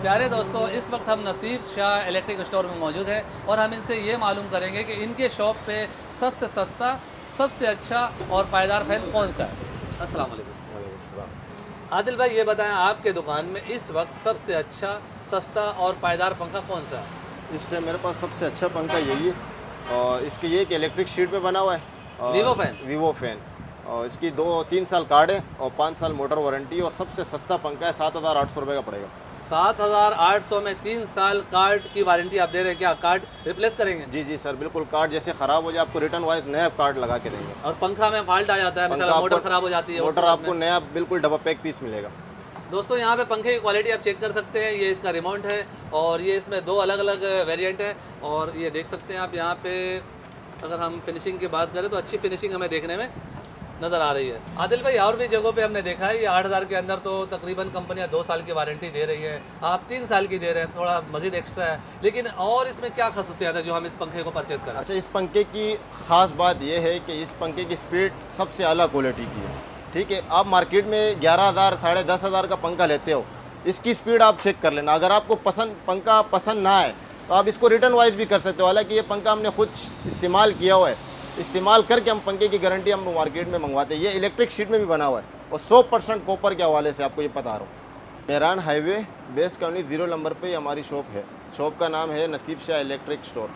प्यारे दोस्तों, इस वक्त हम नसीब शाह इलेक्ट्रिक स्टोर में मौजूद हैं और हम इनसे ये मालूम करेंगे कि इनके शॉप पे सबसे सस्ता, सबसे अच्छा और पायदार फ़ैन कौन सा है। अस्सलाम वालेकुम। आदिल भाई, ये बताएं, आपके दुकान में इस वक्त सबसे अच्छा, सस्ता और पायदार पंखा कौन सा है? इस टाइम मेरे पास सबसे अच्छा पंखा यही है और इसकी ये कि इलेक्ट्रिक शीट पे बना हुआ है और वीवो फ़ैन। वीवो फैन और इसकी 2-3 साल कार्ड है और 5 साल मोटर वारंटी और सबसे सस्ता पंखा है 7,800 रुपये का पड़ेगा। 7,800 में 3 साल कार्ड की वारंटी आप दे रहे हैं। क्या कार्ड रिप्लेस करेंगे? जी जी सर, बिल्कुल। कार्ड जैसे ख़राब हो जाए आपको रिटर्न वाइज नया कार्ड लगा के देंगे। और पंखा में फॉल्ट आ जाता है, पंखा मिसाल मोटर आपको- ख़राब हो जाती है, उस मोटर वक्त आपको में। नया बिल्कुल डबल पैक पीस मिलेगा। दोस्तों, यहाँ पे पंखे की क्वालिटी आप चेक कर सकते हैं। ये इसका रिमोट है और ये इसमें 2 अलग अलग वेरिएंट है और ये देख सकते हैं आप यहाँ पे। अगर हम फिनिशिंग की बात करें तो अच्छी फिनिशिंग हमें देखने में नज़र आ रही है। आदिल भाई, और भी जगहों पे हमने देखा है ये 8,000 के अंदर तो तकरीबन कंपनियां 2 साल की वारंटी दे रही है, आप 3 साल की दे रहे हैं, थोड़ा मज़ीद एक्स्ट्रा है। लेकिन और इसमें क्या खसूसियात है जो हम इस पंखे को परचेज़ करें? अच्छा, इस पंखे की ख़ास बात यह है कि इस पंखे की स्पीड सबसे अला क्वालिटी की है। ठीक है, आप मार्केट में 11,000 साढ़े 10,000 का पंखा लेते हो, इसकी स्पीड आप चेक कर लेना। अगर आपको पंखा पसंद ना आए तो आप इसको रिटर्न वाइज भी कर सकते हो। हालांकि ये पंखा हमने खुद इस्तेमाल किया हुआ है, इस्तेमाल करके हम पंखे की गारंटी हम मार्केट में मंगवाते हैं। ये इलेक्ट्रिक शीट में भी बना हुआ है और 100% कॉपर के हवाले से आपको ये बता रहा हूँ। Mehran highway base colony 0 number पे हमारी शॉप है। शॉप का नाम है नसीब शाह इलेक्ट्रिक स्टोर।